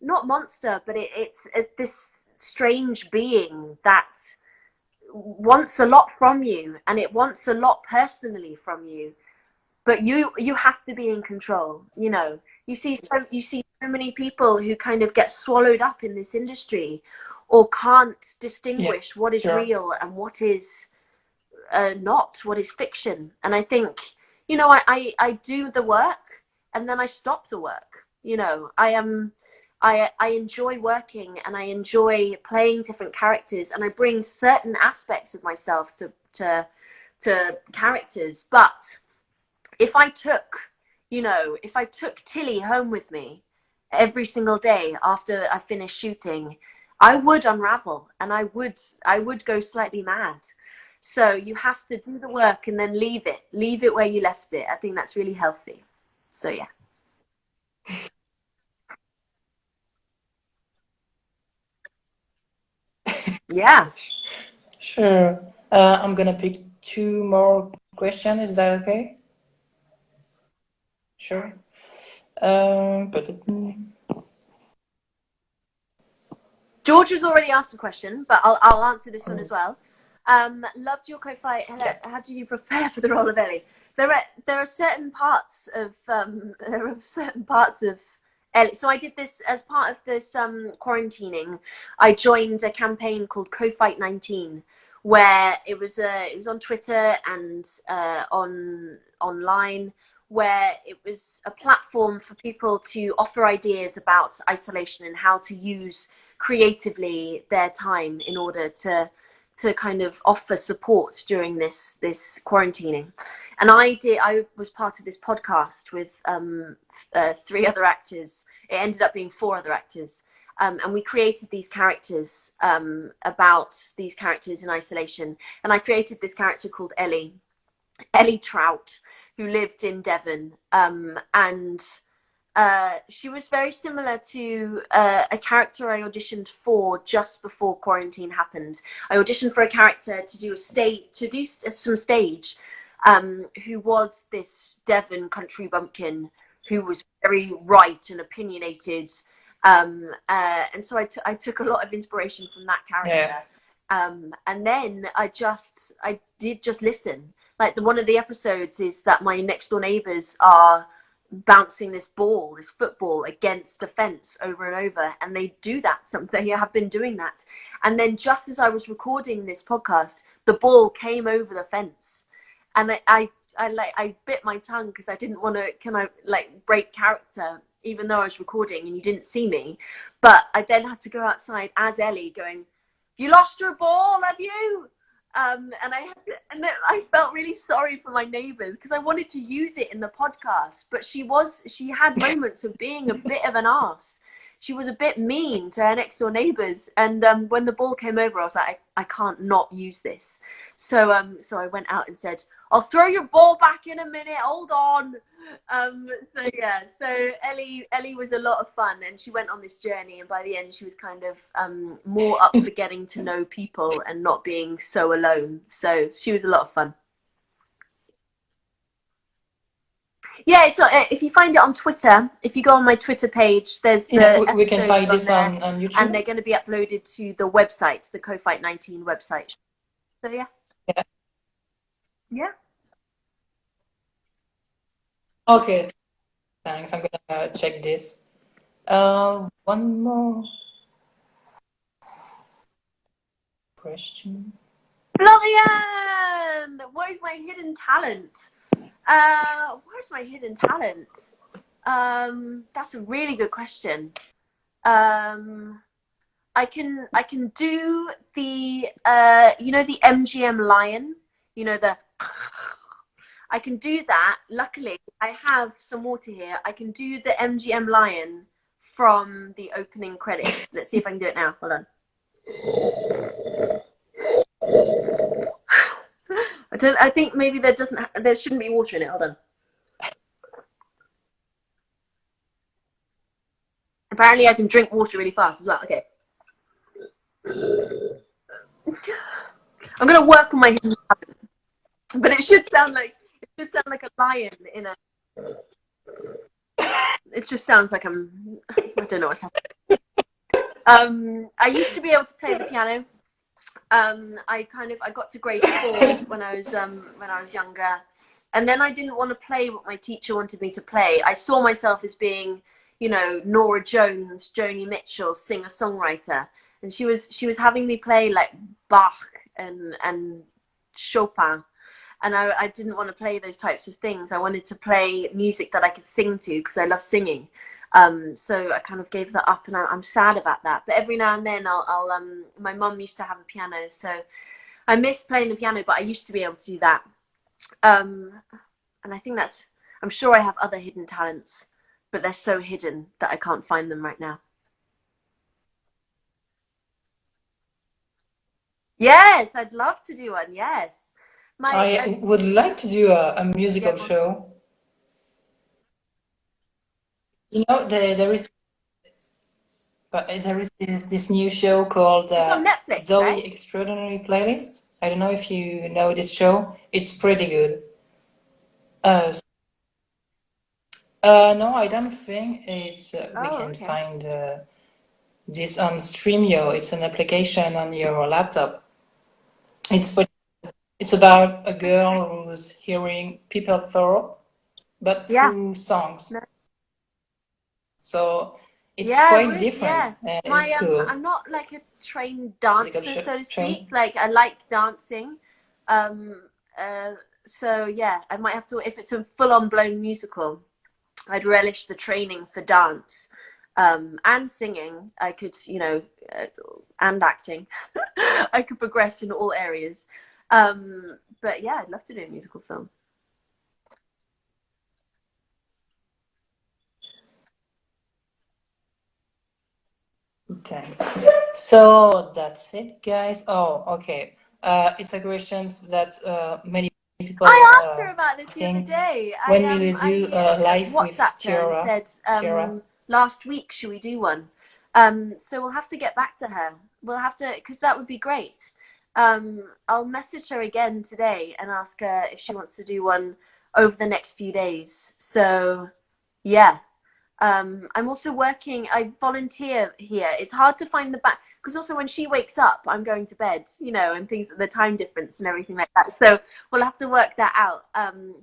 S2: not monster, but it's this strange being that wants a lot from you, and it wants a lot personally from you, but you have to be in control. You see so many people who kind of get swallowed up in this industry, or can't
S1: Yeah,
S2: distinguish what is
S1: sure.
S2: real and what is not, what is fiction. And I think, I do the work, and then I stop the work. I enjoy working, and I enjoy playing different characters, and I bring certain aspects of myself to characters. But if I took, if I took Tilly home with me every single day after I finished shooting, I would unravel, and I would go slightly mad. So you have to do the work and then leave it where you left it. I think that's really healthy. So yeah. Yeah.
S1: Sure. I'm gonna pick two more questions. Is that okay? Sure. But
S2: George has already asked a question, but I'll answer this one as well. Loved your co-fight.
S1: yeah,
S2: How did you prepare for the role of Ellie? There are certain parts of Ellie. So I did this as part of this quarantining. I joined a campaign called Co-fight 19, where it was on Twitter and online, where it was a platform for people to offer ideas about isolation and how to use creatively their time in order to kind of offer support during this quarantining. And I was part of this podcast with 3 other actors. It ended up being 4 other actors. And we created these characters, about these characters in isolation. And I created this character called Ellie Trout, who lived in Devon. And she was very similar to a character I auditioned for just before quarantine happened. I auditioned for a character to do some stage, who was this Devon country bumpkin who was very right and opinionated. And so I took a lot of inspiration from that character.
S1: Yeah.
S2: And then I did just listen. Like one of the episodes is that my next door neighbors are bouncing this football against the fence over and over, and they do that. They have been doing that. And then just as I was recording this podcast, the ball came over the fence, and I bit my tongue because I didn't want to break character, even though I was recording and you didn't see me. But I then had to go outside as Ellie going, "You lost your ball, have you?" And then I felt really sorry for my neighbors because I wanted to use it in the podcast, but she had moments of being a bit of an arse. She was a bit mean to her next door neighbors, and when the ball came over, I was like, I can't not use this. So I went out and said, "I'll throw your ball back in a minute. Hold on." So Ellie was a lot of fun, and she went on this journey, and by the end she was kind of more up for getting to know people and not being so alone. So she was a lot of fun. Yeah, it's if you find it on Twitter, if you go on my Twitter page, there's the
S1: Yeah, we can
S2: episodes
S1: find
S2: on
S1: this
S2: there,
S1: on YouTube.
S2: and they're going to be uploaded to the website, the Co-Fight 19 website. So yeah.
S1: Yeah.
S2: Yeah.
S1: Okay, thanks. I'm gonna check this. One more question.
S2: Florian, where's my hidden talent? Where's my hidden talent? That's a really good question. I can do the the MGM lion, the I can do that. Luckily, I have some water here. I can do the MGM lion from the opening credits. Let's see if I can do it now. Hold on. I think maybe there shouldn't be water in it. Hold on. Apparently, I can drink water really fast as well. Okay. I'm gonna work on my hidden talent, but it should sound like a lion in a. It just sounds like I don't know what's happening. I used to be able to play the piano. I got to grade 4 when I was younger, and then I didn't want to play what my teacher wanted me to play. I saw myself as being, Nora Jones, Joni Mitchell, singer-songwriter, and she was having me play like Bach and Chopin, and I didn't want to play those types of things. I wanted to play music that I could sing to because I love singing. So I kind of gave that up, and I'm sad about that. But every now and then I'll my mum used to have a piano, so I miss playing the piano, but I used to be able to do that. And I think I'm sure I have other hidden talents, but they're so hidden that I can't find them right now. Yes, I'd love to do one. Yes.
S1: I would like to do a musical
S2: Yeah.
S1: show. There is this new show called
S2: It's on Netflix,
S1: Zoe
S2: right?
S1: Extraordinary Playlist. I don't know if you know this show. It's pretty good. No, I don't think it's. We
S2: Oh,
S1: can
S2: okay.
S1: find this on Streamio. It's an application on your laptop. It's about a girl who's hearing people talk, but
S2: Yeah.
S1: through songs.
S2: No.
S1: So it's
S2: Yeah, I
S1: quite
S2: would.
S1: different,
S2: Yeah.
S1: and
S2: My
S1: it's cool.
S2: I'm not like a trained
S1: Musical
S2: dancer, so to
S1: show.
S2: speak. Like I like dancing. Um. So yeah, I might have to if it's a full-on blown musical. I'd relish the training for dance, and singing. I could, and acting. I could progress in all areas. But yeah, I'd love to do a musical film.
S1: Thanks. So that's it, guys. Oh, okay. It's a questions that many people
S2: I asked her about this the other
S1: asking
S2: day.
S1: when will you do a
S2: I
S1: live with
S2: WhatsApped her and
S1: Chiara?
S2: said, last week, should we do one? So we'll have to get back to her. We'll have to, because that would be great. I'll message her again today and ask her if she wants to do one over the next few days. So, yeah. I'm also working, I volunteer here. It's hard to find the back, because also when she wakes up, I'm going to bed, you know, and things, the time difference and everything like that. So we'll have to work that out.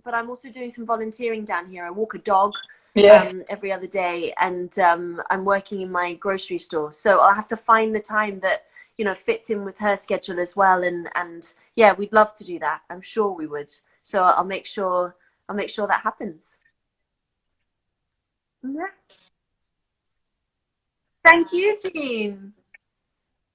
S2: But I'm also doing some volunteering down here. I walk a dog
S1: Yeah.
S2: every other day, and I'm working in my grocery store. So I'll have to find the time that, you know, fits in with her schedule as well. And yeah, we'd love to do that. I'm sure we would. So I'll make sure that happens. Yeah. Thank you, Jean.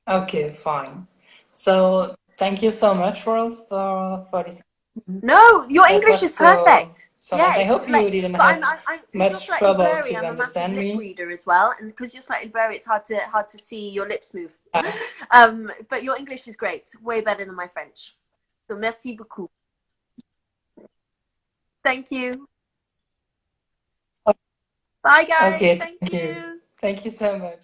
S1: Okay, fine. So thank you so much, Rose, for this.
S2: No, your
S1: That
S2: English
S1: was
S2: is perfect.
S1: so
S2: Yeah,
S1: nice. I
S2: it's
S1: hope
S2: like,
S1: you didn't
S2: but
S1: have
S2: because you're
S1: much
S2: slightly
S1: trouble
S2: blurry,
S1: to
S2: I'm a massive
S1: understand
S2: lip
S1: me.
S2: reader as well, and because you're slightly blurry, it's hard to see your lips move.
S1: Uh,
S2: But your English is great, way better than my French. So merci beaucoup. Thank you. Bye, guys.
S1: okay,
S2: Thank
S1: thank you.
S2: you.
S1: Thank you so much.